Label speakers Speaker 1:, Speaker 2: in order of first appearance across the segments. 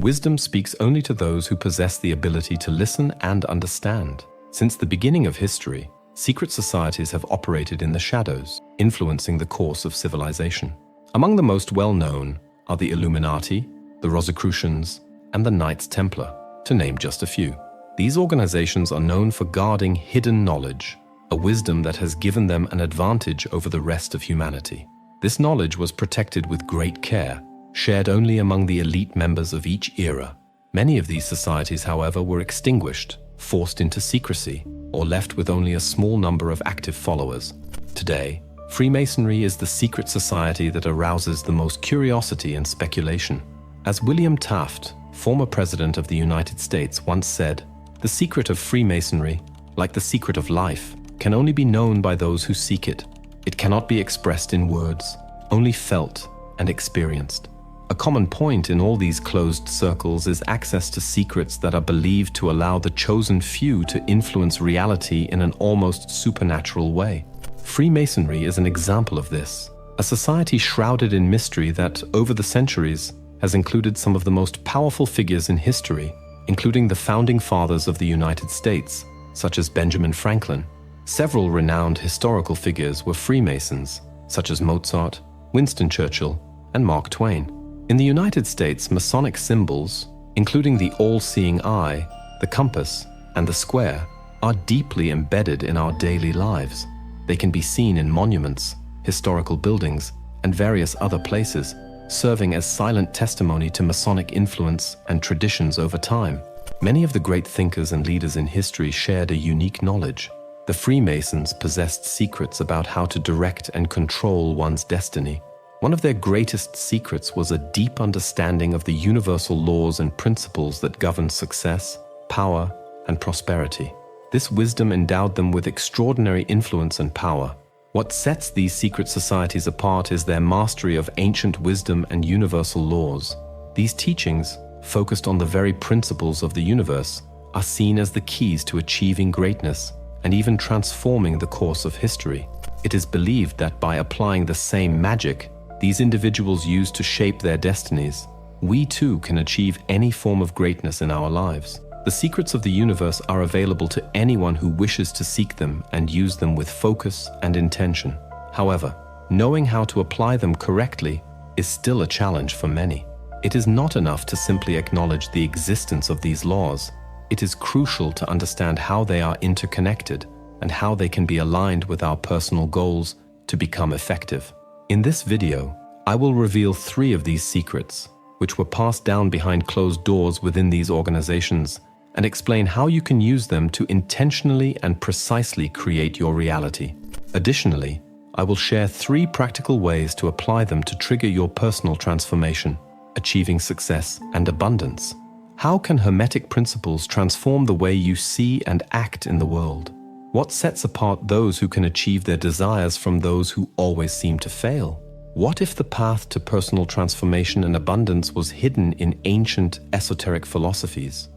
Speaker 1: Wisdom speaks only to those who possess the ability to listen and understand. Since the beginning of history, secret societies have operated in the shadows, influencing the course of civilization. Among the most well-known are the Illuminati, the Rosicrucians, and the Knights Templar, to name just a few. These organizations are known for guarding hidden knowledge, a wisdom that has given them an advantage over the rest of humanity. This knowledge was protected with great care, shared only among the elite members of each era. Many of these societies, however, were extinguished, forced into secrecy, or left with only a small number of active followers. Today, Freemasonry is the secret society that arouses the most curiosity and speculation. As William Taft, former President of the United States, once said, "The secret of Freemasonry, like the secret of life, can only be known by those who seek it. It cannot be expressed in words, only felt and experienced." A common point in all these closed circles is access to secrets that are believed to allow the chosen few to influence reality in an almost supernatural way. Freemasonry is an example of this, a society shrouded in mystery that, over the centuries, has included some of the most powerful figures in history, including the founding fathers of the United States, such as Benjamin Franklin. Several renowned historical figures were Freemasons, such as Mozart, Winston Churchill, and Mark Twain. In the United States, Masonic symbols, including the all-seeing eye, the compass, and the square, are deeply embedded in our daily lives. They can be seen in monuments, historical buildings, and various other places, serving as silent testimony to Masonic influence and traditions over time. Many of the great thinkers and leaders in history shared a unique knowledge. The Freemasons possessed secrets about how to direct and control one's destiny. One of their greatest secrets was a deep understanding of the universal laws and principles that govern success, power, and prosperity. This wisdom endowed them with extraordinary influence and power. What sets these secret societies apart is their mastery of ancient wisdom and universal laws. These teachings, focused on the very principles of the universe, are seen as the keys to achieving greatness and even transforming the course of history. It is believed that by applying the same magic these individuals use to shape their destinies, we too can achieve any form of greatness in our lives. The secrets of the universe are available to anyone who wishes to seek them and use them with focus and intention. However, knowing how to apply them correctly is still a challenge for many. It is not enough to simply acknowledge the existence of these laws. It is crucial to understand how they are interconnected and how they can be aligned with our personal goals to become effective. In this video, I will reveal 3 of these secrets, which were passed down behind closed doors within these organizations, and explain how you can use them to intentionally and precisely create your reality. Additionally, I will share 3 practical ways to apply them to trigger your personal transformation, achieving success and abundance. How can Hermetic principles transform the way you see and act in the world? What sets apart those who can achieve their desires from those who always seem to fail? What if the path to personal transformation and abundance was hidden in ancient esoteric philosophies?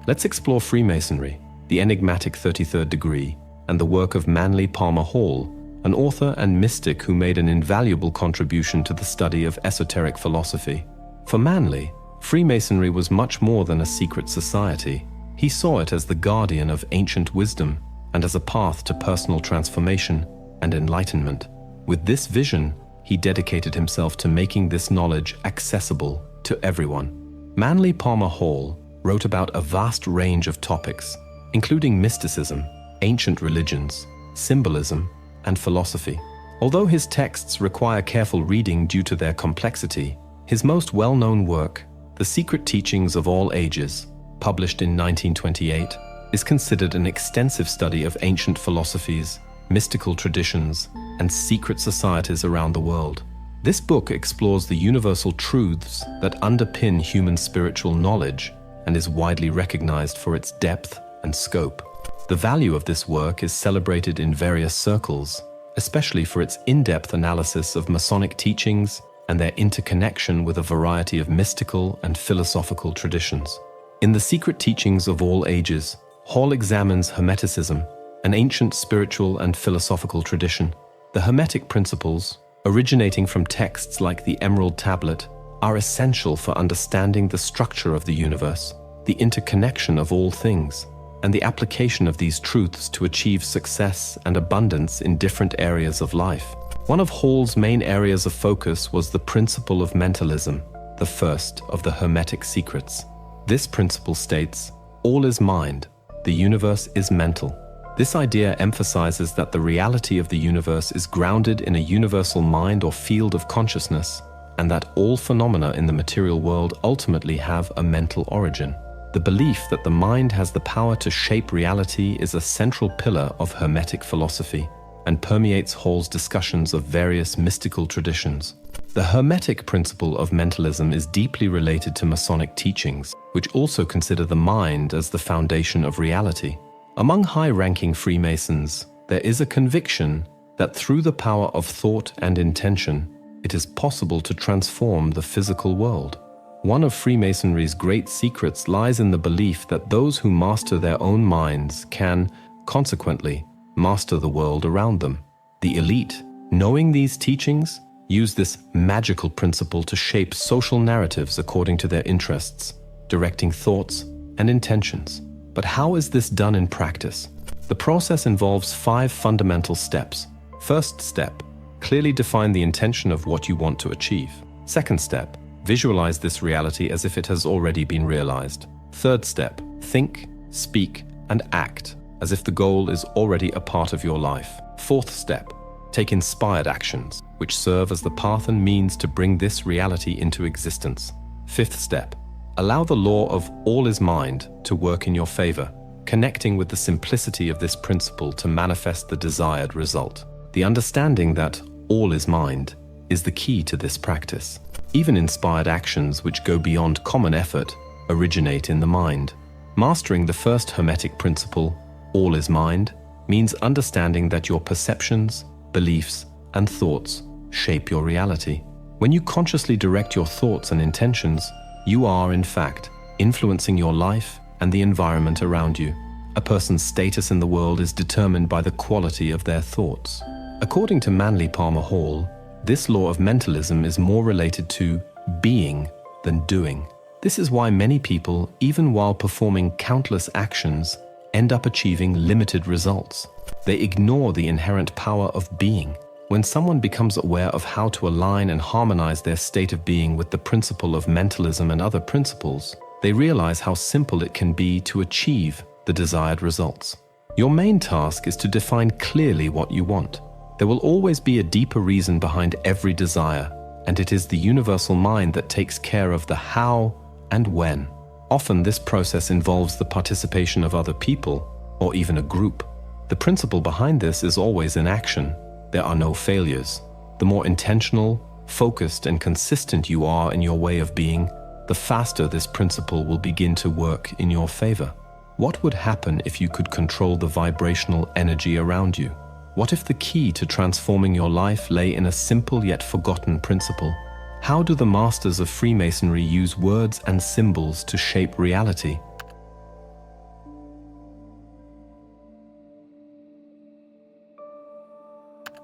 Speaker 1: Let's explore Freemasonry, the enigmatic 33rd degree, and the work of Manly Palmer Hall, an author and mystic who made an invaluable contribution to the study of esoteric philosophy. For Manly, Freemasonry was much more than a secret society. He saw it as the guardian of ancient wisdom and as a path to personal transformation and enlightenment. With this vision, he dedicated himself to making this knowledge accessible to everyone. Manly Palmer Hall wrote about a vast range of topics, including mysticism, ancient religions, symbolism, and philosophy. Although his texts require careful reading due to their complexity, his most well-known work, The Secret Teachings of All Ages, published in 1928, is considered an extensive study of ancient philosophies, mystical traditions, and secret societies around the world. This book explores the universal truths that underpin human spiritual knowledge and is widely recognized for its depth and scope. The value of this work is celebrated in various circles, especially for its in-depth analysis of Masonic teachings and their interconnection with a variety of mystical and philosophical traditions. In The Secret Teachings of All Ages, Hall examines Hermeticism, an ancient spiritual and philosophical tradition. The Hermetic principles, originating from texts like the Emerald Tablet, are essential for understanding the structure of the universe, the interconnection of all things, and the application of these truths to achieve success and abundance in different areas of life. One of Hall's main areas of focus was the principle of mentalism, the first of the Hermetic secrets. This principle states, all is mind, the universe is mental. This idea emphasizes that the reality of the universe is grounded in a universal mind or field of consciousness, and that all phenomena in the material world ultimately have a mental origin. The belief that the mind has the power to shape reality is a central pillar of Hermetic philosophy and permeates Hall's discussions of various mystical traditions. The Hermetic principle of mentalism is deeply related to Masonic teachings, which also consider the mind as the foundation of reality. Among high-ranking Freemasons, there is a conviction that through the power of thought and intention, it is possible to transform the physical world. One of Freemasonry's great secrets lies in the belief that those who master their own minds can, consequently, master the world around them. The elite, knowing these teachings, use this magical principle to shape social narratives according to their interests, directing thoughts and intentions. But how is this done in practice? The process involves 5 fundamental steps. First step, clearly define the intention of what you want to achieve. Second step, visualize this reality as if it has already been realized. Third step, think, speak, and act as if the goal is already a part of your life. Fourth step, take inspired actions, which serve as the path and means to bring this reality into existence. Fifth step, allow the law of all is mind to work in your favor, connecting with the simplicity of this principle to manifest the desired result. The understanding that all is mind is the key to this practice. Even inspired actions which go beyond common effort originate in the mind. Mastering the first Hermetic principle, all is mind, means understanding that your perceptions, beliefs, and thoughts shape your reality. When you consciously direct your thoughts and intentions, you are, in fact, influencing your life and the environment around you. A person's status in the world is determined by the quality of their thoughts. According to Manly Palmer Hall, this law of mentalism is more related to being than doing. This is why many people, even while performing countless actions, end up achieving limited results. They ignore the inherent power of being. When someone becomes aware of how to align and harmonize their state of being with the principle of mentalism and other principles, they realize how simple it can be to achieve the desired results. Your main task is to define clearly what you want. There will always be a deeper reason behind every desire, and it is the universal mind that takes care of the how and when. Often this process involves the participation of other people, or even a group. The principle behind this is always in action. There are no failures. The more intentional, focused, and consistent you are in your way of being, the faster this principle will begin to work in your favor. What would happen if you could control the vibrational energy around you? What if the key to transforming your life lay in a simple yet forgotten principle? How do the masters of Freemasonry use words and symbols to shape reality?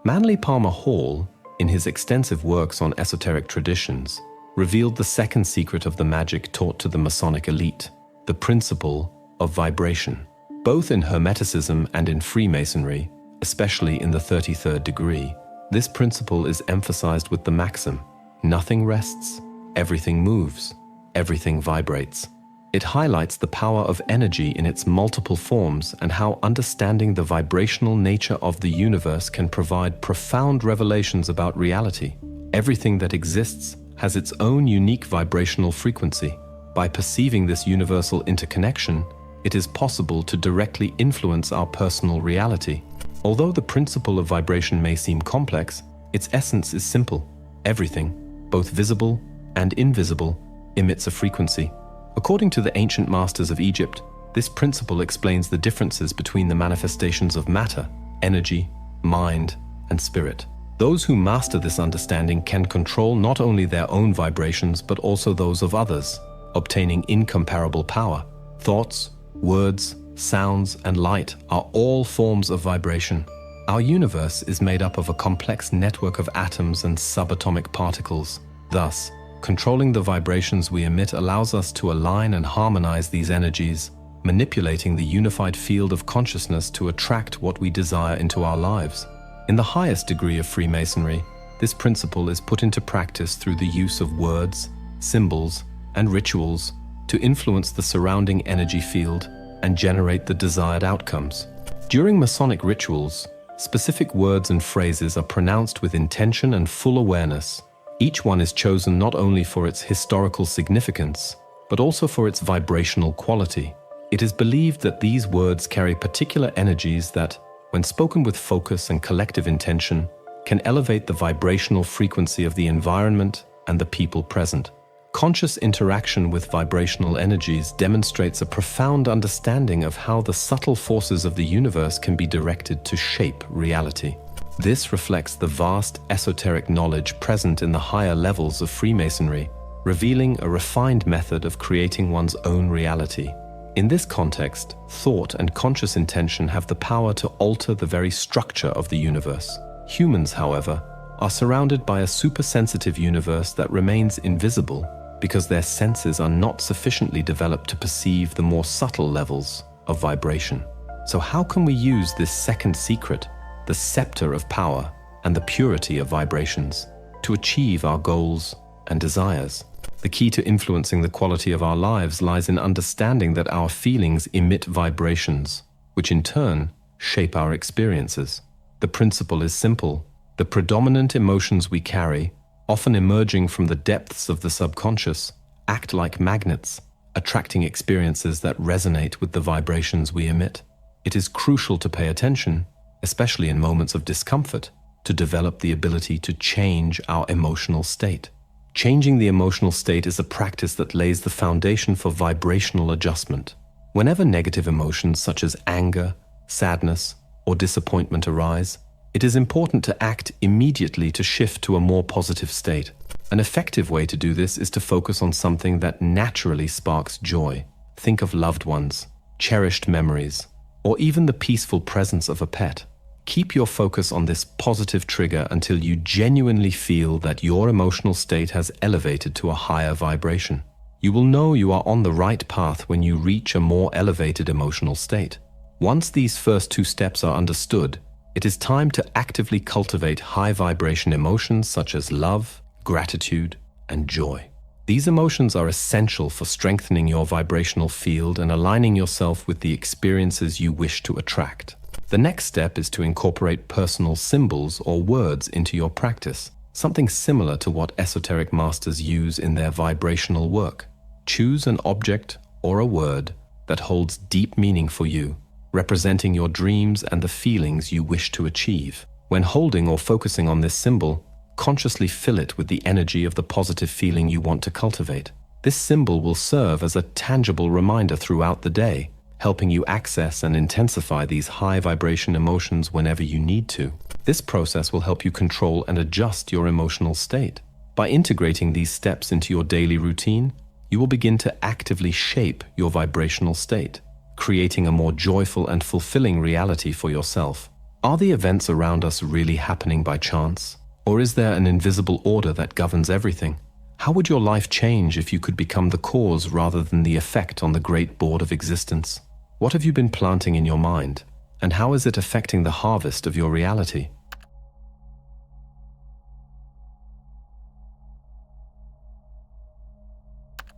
Speaker 1: Manly Palmer Hall, in his extensive works on esoteric traditions, revealed the second secret of the magic taught to the Masonic elite, the principle of vibration. Both in Hermeticism and in Freemasonry, especially in the 33rd degree, this principle is emphasized with the maxim, nothing rests, everything moves, everything vibrates. It highlights the power of energy in its multiple forms and how understanding the vibrational nature of the universe can provide profound revelations about reality. Everything that exists has its own unique vibrational frequency. By perceiving this universal interconnection, it is possible to directly influence our personal reality. Although the principle of vibration may seem complex, its essence is simple. Everything, both visible and invisible, emits a frequency. According to the ancient masters of Egypt, this principle explains the differences between the manifestations of matter, energy, mind, and spirit. Those who master this understanding can control not only their own vibrations but also those of others, obtaining incomparable power. Thoughts, words, sounds, and light are all forms of vibration. Our universe is made up of a complex network of atoms and subatomic particles. Thus, controlling the vibrations we emit allows us to align and harmonize these energies, manipulating the unified field of consciousness to attract what we desire into our lives. In the highest degree of Freemasonry, this principle is put into practice through the use of words, symbols, and rituals to influence the surrounding energy field and generate the desired outcomes. During Masonic rituals, specific words and phrases are pronounced with intention and full awareness. Each one is chosen not only for its historical significance, but also for its vibrational quality. It is believed that these words carry particular energies that, when spoken with focus and collective intention, can elevate the vibrational frequency of the environment and the people present. Conscious interaction with vibrational energies demonstrates a profound understanding of how the subtle forces of the universe can be directed to shape reality. This reflects the vast esoteric knowledge present in the higher levels of Freemasonry, revealing a refined method of creating one's own reality. In this context, thought and conscious intention have the power to alter the very structure of the universe. Humans, however, are surrounded by a supersensitive universe that remains invisible because their senses are not sufficiently developed to perceive the more subtle levels of vibration. So how can we use this second secret, the scepter of power and the purity of vibrations, to achieve our goals and desires? The key to influencing the quality of our lives lies in understanding that our feelings emit vibrations, which in turn shape our experiences. The principle is simple. The predominant emotions we carry, often emerging from the depths of the subconscious, act like magnets, attracting experiences that resonate with the vibrations we emit. It is crucial to pay attention, especially in moments of discomfort, to develop the ability to change our emotional state. Changing the emotional state is a practice that lays the foundation for vibrational adjustment. Whenever negative emotions such as anger, sadness, or disappointment arise, it is important to act immediately to shift to a more positive state. An effective way to do this is to focus on something that naturally sparks joy. Think of loved ones, cherished memories, or even the peaceful presence of a pet. Keep your focus on this positive trigger until you genuinely feel that your emotional state has elevated to a higher vibration. You will know you are on the right path when you reach a more elevated emotional state. Once these first two steps are understood, it is time to actively cultivate high vibration emotions such as love, gratitude, and joy. These emotions are essential for strengthening your vibrational field and aligning yourself with the experiences you wish to attract. The next step is to incorporate personal symbols or words into your practice, something similar to what esoteric masters use in their vibrational work. Choose an object or a word that holds deep meaning for you, representing your dreams and the feelings you wish to achieve. When holding or focusing on this symbol, consciously fill it with the energy of the positive feeling you want to cultivate. This symbol will serve as a tangible reminder throughout the day, helping you access and intensify these high vibration emotions whenever you need to. This process will help you control and adjust your emotional state. By integrating these steps into your daily routine, you will begin to actively shape your vibrational state, creating a more joyful and fulfilling reality for yourself. Are the events around us really happening by chance? Or is there an invisible order that governs everything? How would your life change if you could become the cause rather than the effect on the great board of existence? What have you been planting in your mind, and how is it affecting the harvest of your reality?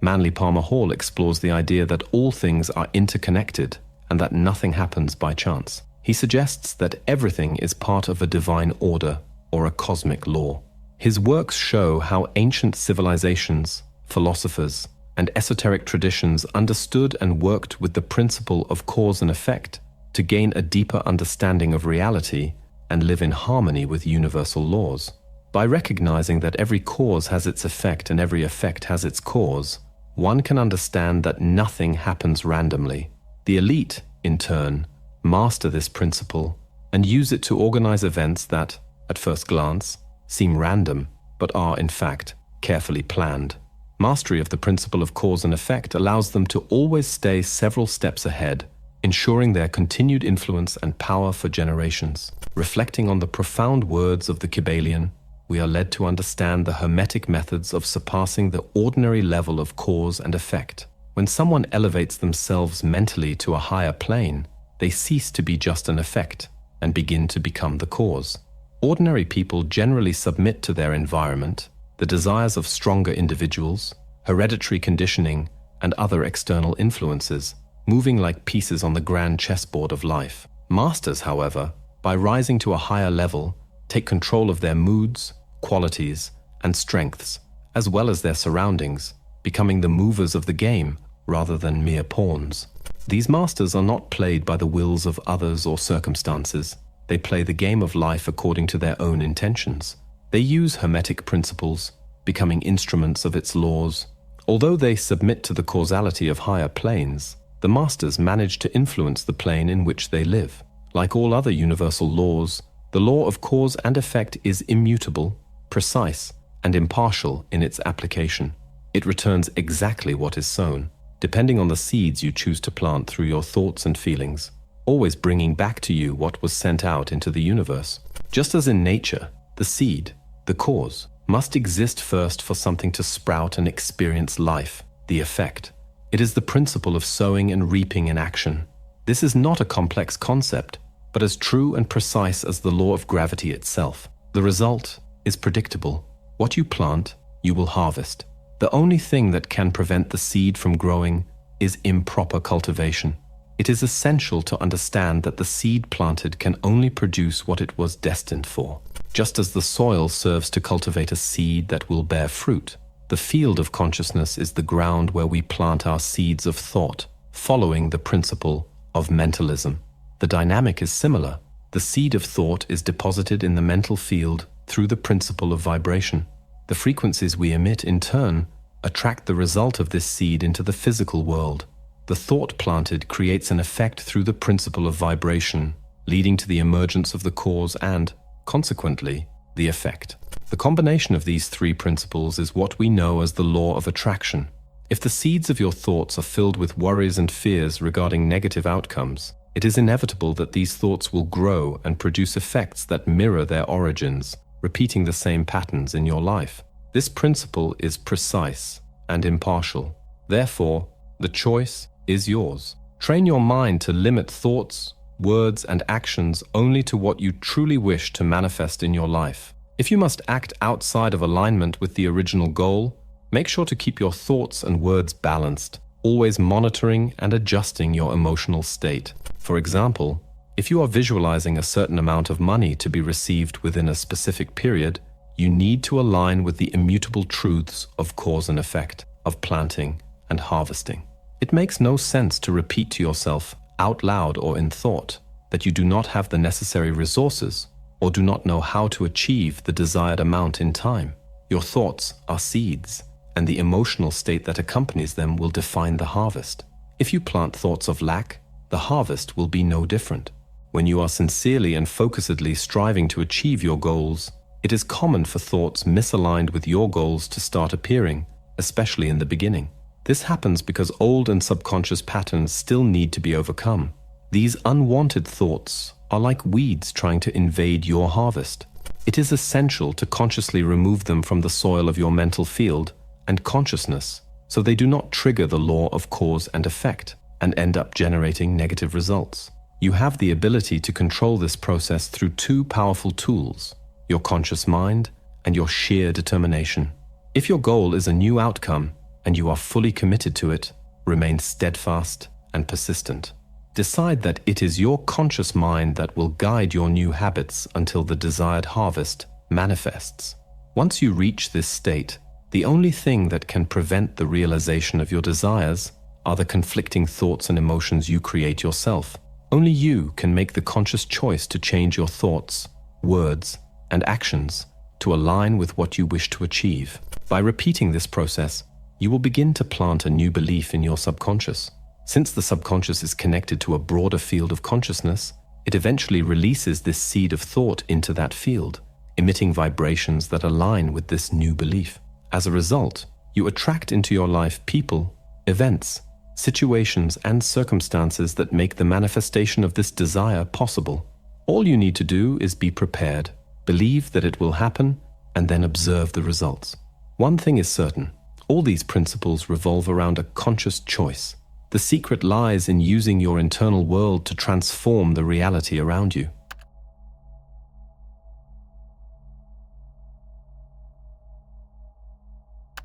Speaker 1: Manly Palmer Hall explores the idea that all things are interconnected and that nothing happens by chance. He suggests that everything is part of a divine order or a cosmic law. His works show how ancient civilizations, philosophers, and esoteric traditions understood and worked with the principle of cause and effect to gain a deeper understanding of reality and live in harmony with universal laws. By recognizing that every cause has its effect and every effect has its cause, one can understand that nothing happens randomly. The elite, in turn, master this principle and use it to organize events that, at first glance, seem random, but are, in fact, carefully planned. Mastery of the principle of cause and effect allows them to always stay several steps ahead, ensuring their continued influence and power for generations. Reflecting on the profound words of the Kybalion, we are led to understand the hermetic methods of surpassing the ordinary level of cause and effect. When someone elevates themselves mentally to a higher plane, they cease to be just an effect and begin to become the cause. Ordinary people generally submit to their environment, the desires of stronger individuals, hereditary conditioning, and other external influences, moving like pieces on the grand chessboard of life. Masters, however, by rising to a higher level, take control of their moods, qualities, and strengths, as well as their surroundings, becoming the movers of the game rather than mere pawns. These masters are not played by the wills of others or circumstances. They play the game of life according to their own intentions. They use hermetic principles, becoming instruments of its laws. Although they submit to the causality of higher planes, the masters manage to influence the plane in which they live. Like all other universal laws, the law of cause and effect is immutable, precise, and impartial in its application. It returns exactly what is sown, depending on the seeds you choose to plant through your thoughts and feelings, always bringing back to you what was sent out into the universe. Just as in nature, the seed, the cause, must exist first for something to sprout and experience life, the effect. It is the principle of sowing and reaping in action. This is not a complex concept, but as true and precise as the law of gravity itself. The result is predictable. What you plant, you will harvest. The only thing that can prevent the seed from growing is improper cultivation. It is essential to understand that the seed planted can only produce what it was destined for. Just as the soil serves to cultivate a seed that will bear fruit, the field of consciousness is the ground where we plant our seeds of thought, following the principle of mentalism. The dynamic is similar. The seed of thought is deposited in the mental field through the principle of vibration. The frequencies we emit, in turn, attract the result of this seed into the physical world. The thought planted creates an effect through the principle of vibration, leading to the emergence of the cause and, consequently, the effect. The combination of these three principles is what we know as the law of attraction. If the seeds of your thoughts are filled with worries and fears regarding negative outcomes, it is inevitable that these thoughts will grow and produce effects that mirror their origins, repeating the same patterns in your life. This principle is precise and impartial. Therefore, the choice is yours. Train your mind to limit thoughts, words, and actions only to what you truly wish to manifest in your life. If you must act outside of alignment with the original goal, make sure to keep your thoughts and words balanced, always monitoring and adjusting your emotional state. For example, if you are visualizing a certain amount of money to be received within a specific period, you need to align with the immutable truths of cause and effect, of planting and harvesting. It makes no sense to repeat to yourself, out loud or in thought, that you do not have the necessary resources or do not know how to achieve the desired amount in time. Your thoughts are seeds, and the emotional state that accompanies them will define the harvest. If you plant thoughts of lack, the harvest will be no different. When you are sincerely and focusedly striving to achieve your goals, it is common for thoughts misaligned with your goals to start appearing, especially in the beginning. This happens because old and subconscious patterns still need to be overcome. These unwanted thoughts are like weeds trying to invade your harvest. It is essential to consciously remove them from the soil of your mental field and consciousness so they do not trigger the law of cause and effect and end up generating negative results. You have the ability to control this process through two powerful tools: your conscious mind and your sheer determination. If your goal is a new outcome and you are fully committed to it, remain steadfast and persistent. Decide that it is your conscious mind that will guide your new habits until the desired harvest manifests. Once you reach this state, the only thing that can prevent the realization of your desires are the conflicting thoughts and emotions you create yourself. Only you can make the conscious choice to change your thoughts, words, and actions to align with what you wish to achieve. By repeating this process, you will begin to plant a new belief in your subconscious. Since the subconscious is connected to a broader field of consciousness, it eventually releases this seed of thought into that field, emitting vibrations that align with this new belief. As a result, you attract into your life people, events, situations, and circumstances that make the manifestation of this desire possible. All you need to do is be prepared, believe that it will happen, and then observe the results. One thing is certain, all these principles revolve around a conscious choice. The secret lies in using your internal world to transform the reality around you.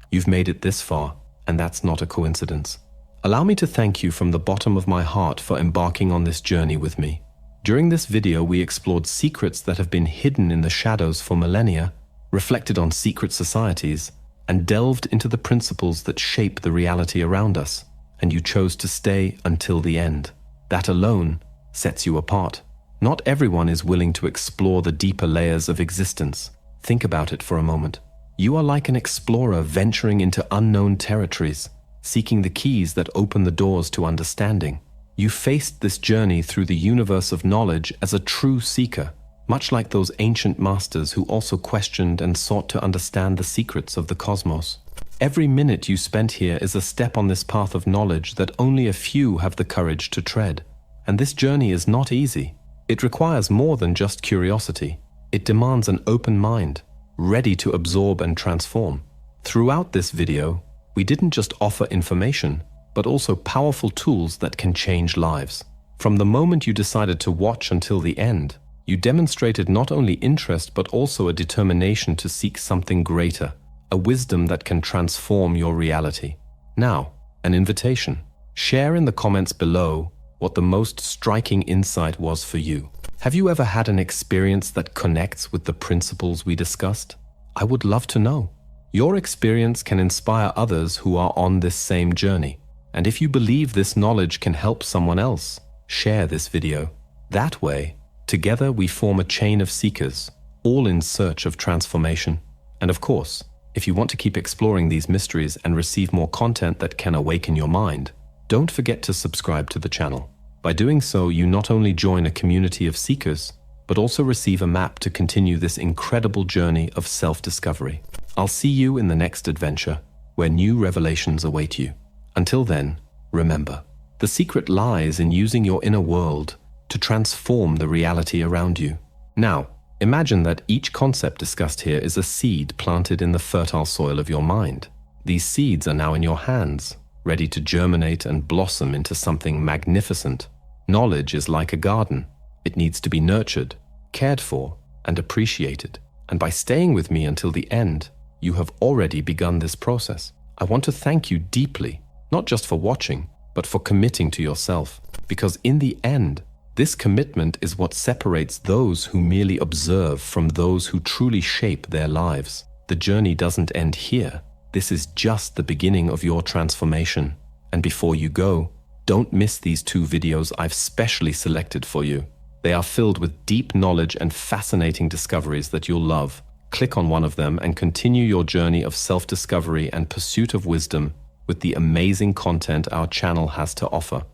Speaker 1: You've made it this far, and that's not a coincidence. Allow me to thank you from the bottom of my heart for embarking on this journey with me. During this video, we explored secrets that have been hidden in the shadows for millennia, reflected on secret societies, and delved into the principles that shape the reality around us. And you chose to stay until the end. That alone sets you apart. Not everyone is willing to explore the deeper layers of existence. Think about it for a moment. You are like an explorer venturing into unknown territories, seeking the keys that open the doors to understanding. You faced this journey through the universe of knowledge as a true seeker, much like those ancient masters who also questioned and sought to understand the secrets of the cosmos. Every minute you spent here is a step on this path of knowledge that only a few have the courage to tread. And this journey is not easy. It requires more than just curiosity. It demands an open mind, ready to absorb and transform. Throughout this video, we didn't just offer information, but also powerful tools that can change lives. From the moment you decided to watch until the end, you demonstrated not only interest but also a determination to seek something greater, a wisdom that can transform your reality. Now, an invitation. Share in the comments below what the most striking insight was for you. Have you ever had an experience that connects with the principles we discussed? I would love to know. Your experience can inspire others who are on this same journey. And if you believe this knowledge can help someone else, share this video. That way, together we form a chain of seekers, all in search of transformation. And of course, if you want to keep exploring these mysteries and receive more content that can awaken your mind, don't forget to subscribe to the channel. By doing so, you not only join a community of seekers, but also receive a map to continue this incredible journey of self-discovery. I'll see you in the next adventure, where new revelations await you. Until then, remember, the secret lies in using your inner world to transform the reality around you. Now, imagine that each concept discussed here is a seed planted in the fertile soil of your mind. These seeds are now in your hands, ready to germinate and blossom into something magnificent. Knowledge is like a garden. It needs to be nurtured, cared for, and appreciated. And by staying with me until the end, you have already begun this process. I want to thank you deeply, not just for watching, but for committing to yourself. Because in the end, this commitment is what separates those who merely observe from those who truly shape their lives. The journey doesn't end here. This is just the beginning of your transformation. And before you go, don't miss these 2 videos I've specially selected for you. They are filled with deep knowledge and fascinating discoveries that you'll love. Click on one of them and continue your journey of self-discovery and pursuit of wisdom with the amazing content our channel has to offer.